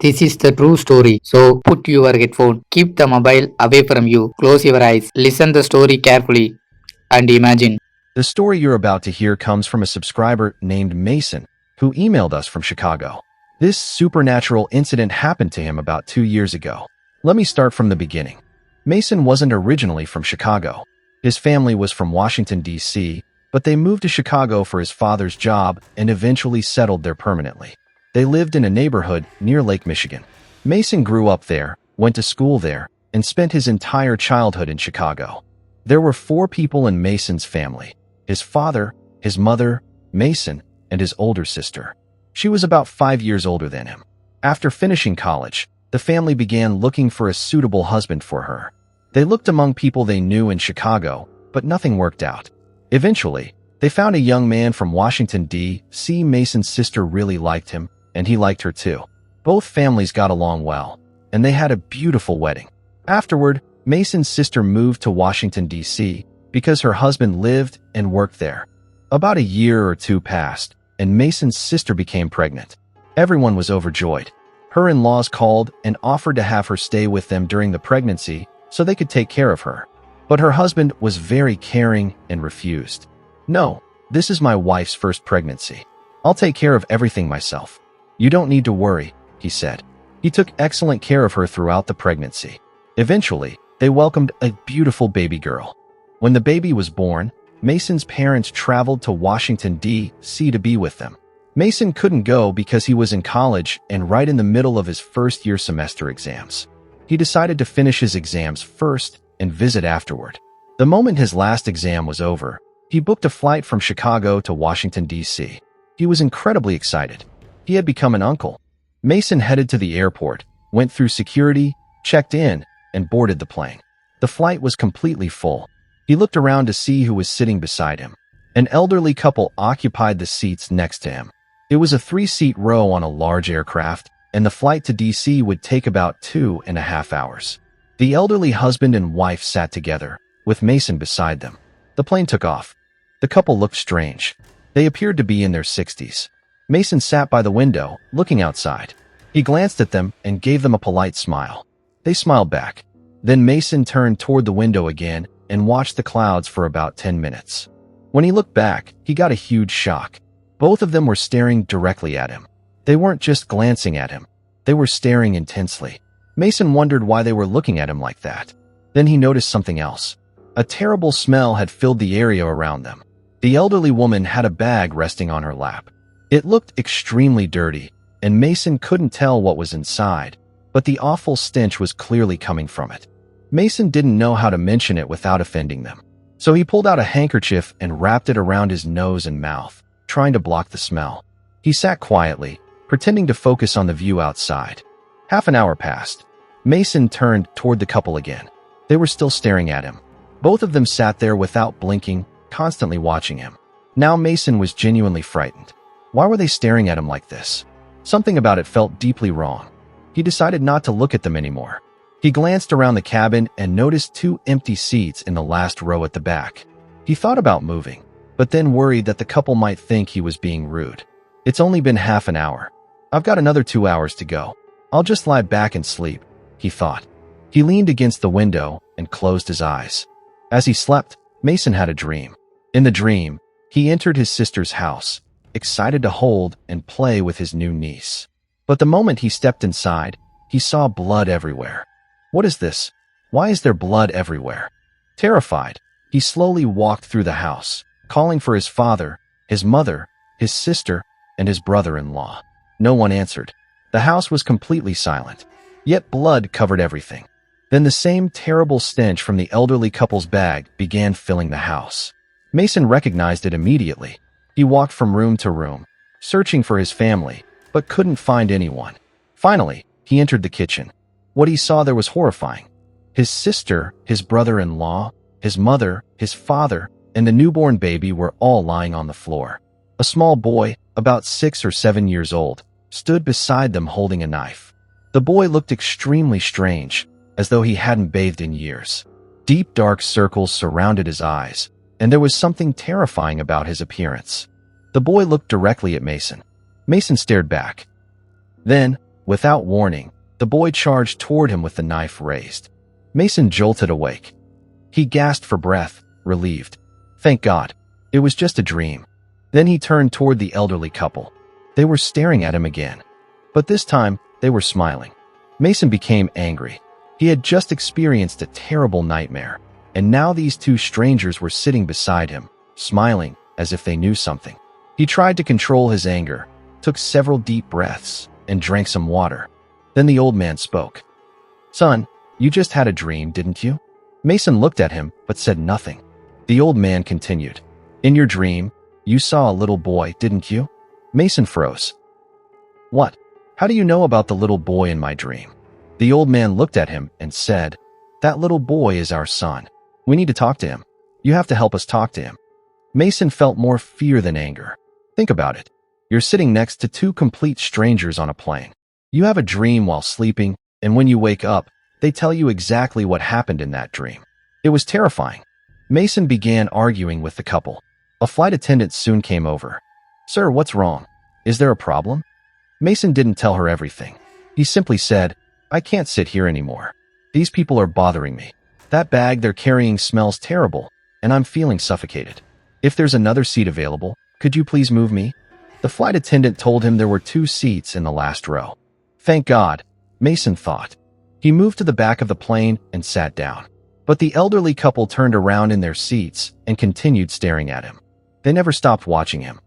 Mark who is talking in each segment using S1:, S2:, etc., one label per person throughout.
S1: This is the true story. So put your headphone, keep the mobile away from you, close your eyes, listen the story carefully and imagine.
S2: The story you're about to hear comes from a subscriber named Mason, who emailed us from Chicago. This supernatural incident happened to him about 2 years ago. Let me start from the beginning. Mason wasn't originally from Chicago. His family was from Washington, D.C., but they moved to Chicago for his father's job and eventually settled there permanently. They lived in a neighborhood near Lake Michigan. Mason grew up there, went to school there, and spent his entire childhood in Chicago. There were 4 people in Mason's family: his father, his mother, Mason, and his older sister. She was about 5 years older than him. After finishing college, the family began looking for a suitable husband for her. They looked among people they knew in Chicago, but nothing worked out. Eventually, they found a young man from Washington, D.C. Mason's sister really liked him, and he liked her too. Both families got along well, and they had a beautiful wedding. Afterward, Mason's sister moved to Washington, D.C. because her husband lived and worked there. About a year or 2 passed, and Mason's sister became pregnant. Everyone was overjoyed. Her in-laws called and offered to have her stay with them during the pregnancy so they could take care of her. But her husband was very caring and refused. "No, this is my wife's first pregnancy. I'll take care of everything myself. You don't need to worry," he said. He took excellent care of her throughout the pregnancy. Eventually, they welcomed a beautiful baby girl. When the baby was born, Mason's parents traveled to Washington, D.C. to be with them. Mason couldn't go because he was in college and right in the middle of his first-year semester exams. He decided to finish his exams first and visit afterward. The moment his last exam was over, he booked a flight from Chicago to Washington, D.C. He was incredibly excited. He had become an uncle. Mason headed to the airport, went through security, checked in, and boarded the plane. The flight was completely full. He looked around to see who was sitting beside him. An elderly couple occupied the seats next to him. It was a 3-seat row on a large aircraft, and the flight to D.C. would take about 2.5 hours. The elderly husband and wife sat together, with Mason beside them. The plane took off. The couple looked strange. They appeared to be in their 60s. Mason sat by the window, looking outside. He glanced at them and gave them a polite smile. They smiled back. Then Mason turned toward the window again and watched the clouds for about 10 minutes. When he looked back, he got a huge shock. Both of them were staring directly at him. They weren't just glancing at him. They were staring intensely. Mason wondered why they were looking at him like that. Then he noticed something else. A terrible smell had filled the area around them. The elderly woman had a bag resting on her lap. It looked extremely dirty, and Mason couldn't tell what was inside, but the awful stench was clearly coming from it. Mason didn't know how to mention it without offending them, so he pulled out a handkerchief and wrapped it around his nose and mouth, trying to block the smell. He sat quietly, pretending to focus on the view outside. Half an hour passed. Mason turned toward the couple again. They were still staring at him. Both of them sat there without blinking, constantly watching him. Now Mason was genuinely frightened. Why were they staring at him like this? Something about it felt deeply wrong. He decided not to look at them anymore. He glanced around the cabin and noticed 2 empty seats in the last row at the back. He thought about moving, but then worried that the couple might think he was being rude. It's only been half an hour. I've got another 2 hours to go. I'll just lie back and sleep, he thought. He leaned against the window and closed his eyes. As he slept, Mason had a dream. In the dream, he entered his sister's house, excited to hold and play with his new niece. But the moment he stepped inside, he saw blood everywhere. What is this? Why is there blood everywhere? Terrified, he slowly walked through the house, calling for his father, his mother, his sister, and his brother-in-law. No one answered. The house was completely silent, yet blood covered everything. Then the same terrible stench from the elderly couple's bag began filling the house. Mason recognized it immediately. He walked from room to room, searching for his family, but couldn't find anyone. Finally, he entered the kitchen. What he saw there was horrifying. His sister, his brother-in-law, his mother, his father, and the newborn baby were all lying on the floor. A small boy, about 6 or 7 years old, stood beside them holding a knife. The boy looked extremely strange, as though he hadn't bathed in years. Deep dark circles surrounded his eyes, and there was something terrifying about his appearance. The boy looked directly at Mason. Mason stared back. Then, Without warning, the boy charged toward him with the knife raised. Mason jolted awake. He gasped for breath, relieved. Thank God. It was just a dream. Then he turned toward the elderly couple. They were staring at him again. But this time, they were smiling. Mason became angry. He had just experienced a terrible nightmare, and now these two strangers were sitting beside him, smiling as if they knew something. He tried to control his anger, took several deep breaths, and drank some water. Then the old man spoke. Son, you just had a dream, didn't you? Mason looked at him, but said nothing. The old man continued. In your dream, you saw a little boy, didn't you? Mason froze. What? How do you know about the little boy in my dream? The old man looked at him and said, That little boy is our son. We need to talk to him. You have to help us talk to him. Mason felt more fear than anger. Think about it. You're sitting next to two complete strangers on a plane. You have a dream while sleeping, and when you wake up, they tell you exactly what happened in that dream. It was terrifying. Mason began arguing with the couple. A flight attendant soon came over. Sir, what's wrong? Is there a problem? Mason didn't tell her everything. He simply said, I can't sit here anymore. These people are bothering me. That bag they're carrying smells terrible, and I'm feeling suffocated. If there's another seat available, could you please move me? The flight attendant told him there were 2 seats in the last row. Thank God, Mason thought. He moved to the back of the plane and sat down. But the elderly couple turned around in their seats and continued staring at him. They never stopped watching him.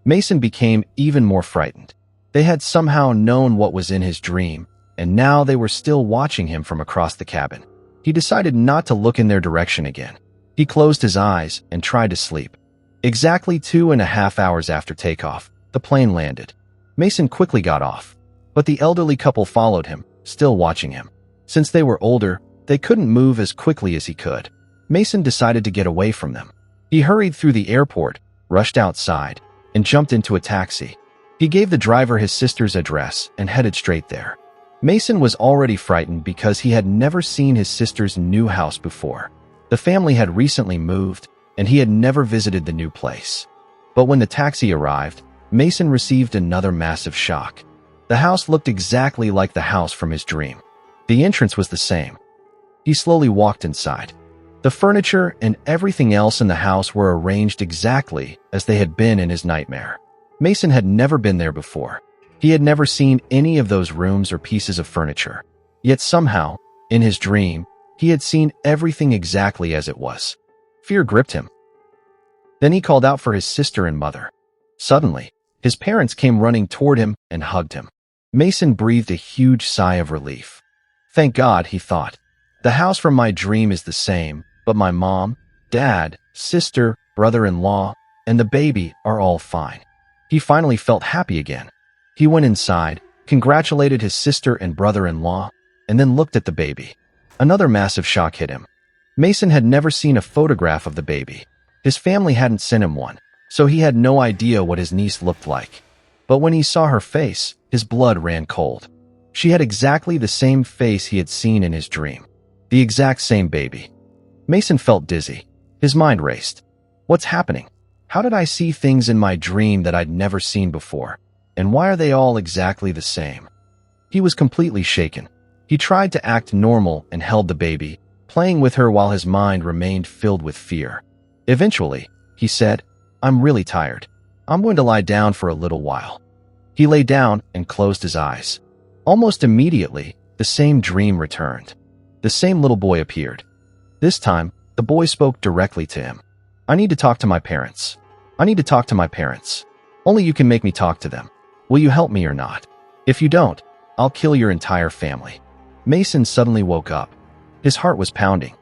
S2: Mason became even more frightened. They had somehow known what was in his dream, and now they were still watching him from across the cabin. He decided not to look in their direction again. He closed his eyes and tried to sleep. Exactly 2.5 hours after takeoff, the plane landed. Mason quickly got off, but the elderly couple followed him, still watching him. Since they were older, they couldn't move as quickly as he could. Mason decided to get away from them. He hurried through the airport, rushed outside, and jumped into a taxi. He gave the driver his sister's address and headed straight there. Mason was already frightened because he had never seen his sister's new house before. The family had recently moved, and he had never visited the new place. But when the taxi arrived, Mason received another massive shock. The house looked exactly like the house from his dream. The entrance was the same. He slowly walked inside. The furniture and everything else in the house were arranged exactly as they had been in his nightmare. Mason had never been there before. He had never seen any of those rooms or pieces of furniture. Yet somehow, in his dream, he had seen everything exactly as it was. Fear gripped him. Then he called out for his sister and mother. Suddenly, his parents came running toward him and hugged him. Mason breathed a huge sigh of relief. Thank God, he thought. The house from my dream is the same, but my mom, dad, sister, brother-in-law, and the baby are all fine. He finally felt happy again. He went inside, congratulated his sister and brother-in-law, and then looked at the baby. Another massive shock hit him. Mason had never seen a photograph of the baby. His family hadn't sent him one, so he had no idea what his niece looked like. But when he saw her face, his blood ran cold. She had exactly the same face he had seen in his dream. The exact same baby. Mason felt dizzy. His mind raced. What's happening? How did I see things in my dream that I'd never seen before? And why are they all exactly the same? He was completely shaken. He tried to act normal and held the baby, playing with her while his mind remained filled with fear. Eventually, he said, I'm really tired. I'm going to lie down for a little while. He lay down and closed his eyes. Almost immediately, the same dream returned. The same little boy appeared. This time, the boy spoke directly to him. I need to talk to my parents. I need to talk to my parents. Only you can make me talk to them. Will you help me or not? If you don't, I'll kill your entire family. Mason suddenly woke up. His heart was pounding.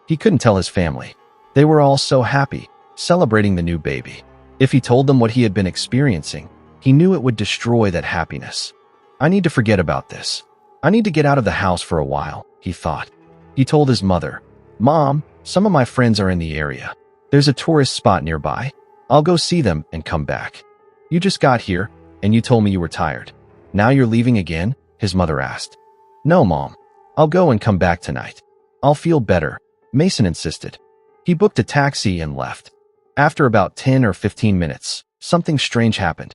S2: He couldn't tell his family. They were all so happy, celebrating the new baby. If he told them what he had been experiencing, he knew it would destroy that happiness. I need to forget about this. I need to get out of the house for a while, he thought. He told his mother, Mom, some of my friends are in the area. There's a tourist spot nearby. I'll go see them and come back. You just got here, and you told me you were tired. Now you're leaving again? His mother asked. No, Mom. I'll go and come back tonight. I'll feel better, Mason insisted. He booked a taxi and left. After about 10 or 15 minutes, something strange happened.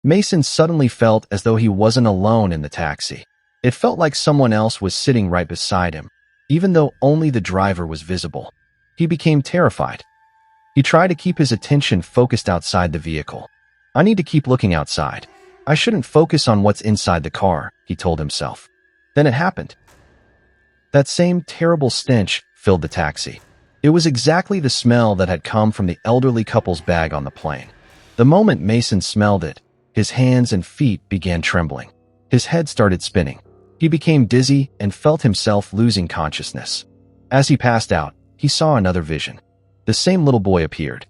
S2: Mason suddenly felt as though he wasn't alone in the taxi. It felt like someone else was sitting right beside him, even though only the driver was visible. He became terrified. He tried to keep his attention focused outside the vehicle. I need to keep looking outside. I shouldn't focus on what's inside the car, he told himself. Then it happened. That same terrible stench filled the taxi. It was exactly the smell that had come from the elderly couple's bag on the plane. The moment Mason smelled it, his hands and feet began trembling. His head started spinning. He became dizzy and felt himself losing consciousness. As he passed out, he saw another vision. The same little boy appeared.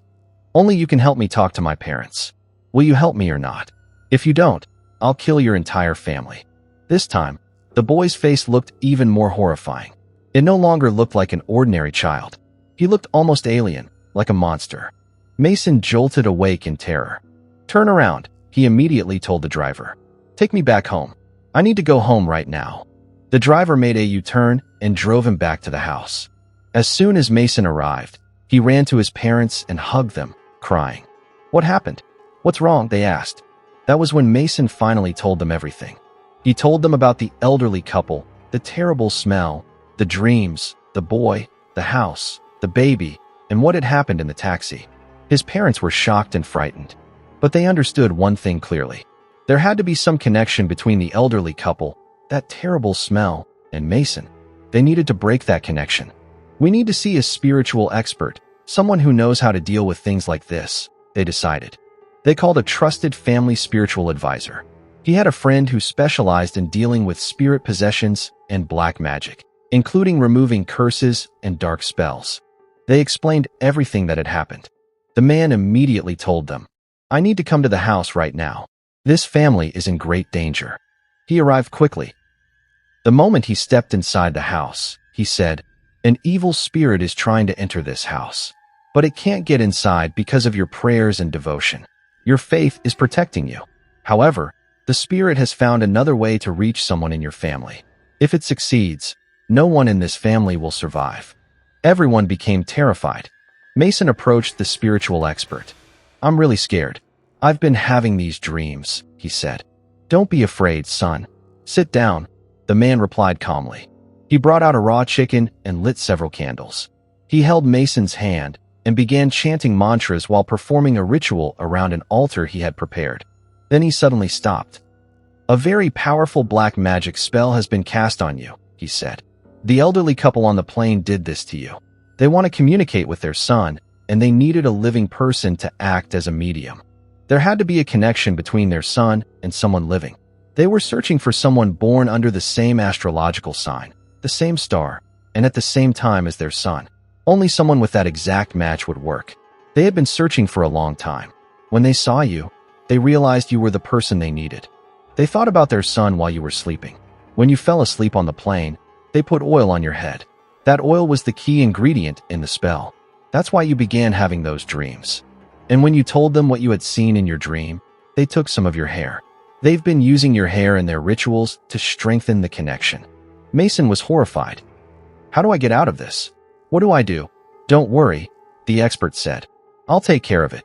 S2: Only you can help me talk to my parents. Will you help me or not? If you don't, I'll kill your entire family. This time, the boy's face looked even more horrifying. It no longer looked like an ordinary child. He looked almost alien, like a monster. Mason jolted awake in terror. Turn around, he immediately told the driver. Take me back home. I need to go home right now. The driver made a U-turn and drove him back to the house. As soon as Mason arrived, he ran to his parents and hugged them, crying. What happened? What's wrong? They asked. That was when Mason finally told them everything. He told them about the elderly couple, the terrible smell, the dreams, the boy, the house, the baby, and what had happened in the taxi. His parents were shocked and frightened, but they understood one thing clearly. There had to be some connection between the elderly couple, that terrible smell, and Mason. They needed to break that connection. We need to see a spiritual expert, someone who knows how to deal with things like this, they decided. They called a trusted family spiritual advisor. He had a friend who specialized in dealing with spirit possessions and black magic, including removing curses and dark spells. They explained everything that had happened. The man immediately told them, I need to come to the house right now. This family is in great danger. He arrived quickly. The moment he stepped inside the house, he said, An evil spirit is trying to enter this house, but it can't get inside because of your prayers and devotion. Your faith is protecting you. However, the spirit has found another way to reach someone in your family. If it succeeds, no one in this family will survive. Everyone became terrified. Mason approached the spiritual expert. I'm really scared. I've been having these dreams, he said. Don't be afraid, son. Sit down, the man replied calmly. He brought out a raw chicken and lit several candles. He held Mason's hand and began chanting mantras while performing a ritual around an altar he had prepared. Then he suddenly stopped. A very powerful black magic spell has been cast on you, he said. The elderly couple on the plane did this to you. They want to communicate with their son, and they needed a living person to act as a medium. There had to be a connection between their son and someone living. They were searching for someone born under the same astrological sign, the same star, and at the same time as their son. Only someone with that exact match would work. They had been searching for a long time. When they saw you, they realized you were the person they needed. They thought about their son while you were sleeping. When you fell asleep on the plane, they put oil on your head. That oil was the key ingredient in the spell. That's why you began having those dreams. And when you told them what you had seen in your dream, they took some of your hair. They've been using your hair in their rituals to strengthen the connection. Mason was horrified. How do I get out of this? What do I do? Don't worry, the expert said. I'll take care of it.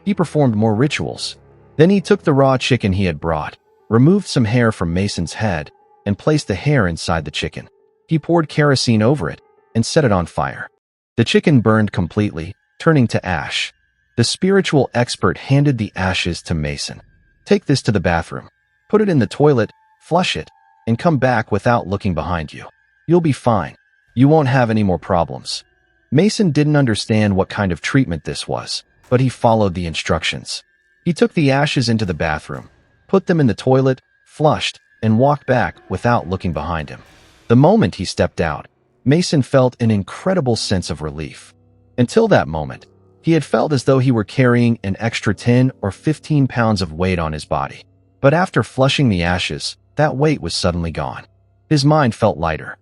S2: He performed more rituals. Then he took the raw chicken he had brought, removed some hair from Mason's head, and placed the hair inside the chicken. He poured kerosene over it and set it on fire. The chicken burned completely, turning to ash. The spiritual expert handed the ashes to Mason. Take this to the bathroom. Put it in the toilet, flush it, and come back without looking behind you. You'll be fine. You won't have any more problems. Mason didn't understand what kind of treatment this was, but he followed the instructions. He took the ashes into the bathroom, put them in the toilet, flushed, and walked back without looking behind him. The moment he stepped out, Mason felt an incredible sense of relief. Until that moment, he had felt as though he were carrying an extra 10 or 15 pounds of weight on his body. But after flushing the ashes, that weight was suddenly gone. His mind felt lighter.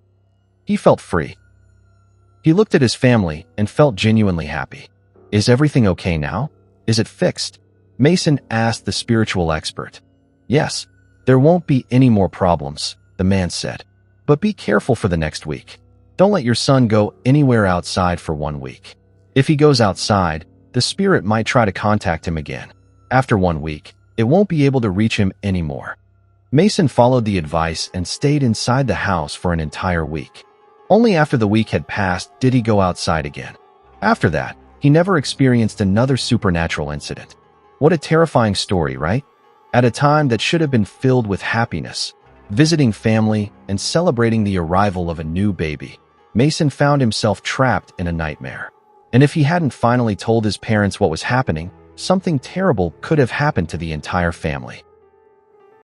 S2: He felt free. He looked at his family and felt genuinely happy. Is everything okay now? Is it fixed? Mason asked the spiritual expert. Yes, there won't be any more problems, the man said. But be careful for the next week. Don't let your son go anywhere outside for 1 week. If he goes outside, the spirit might try to contact him again. After 1 week, It won't be able to reach him anymore. Mason followed the advice and stayed inside the house for an entire week. Only after the week had passed did he go outside again. After that, he never experienced another supernatural incident. What a terrifying story, right? At a time that should have been filled with happiness, visiting family, and celebrating the arrival of a new baby, Mason found himself trapped in a nightmare. And if he hadn't finally told his parents what was happening, something terrible could have happened to the entire family.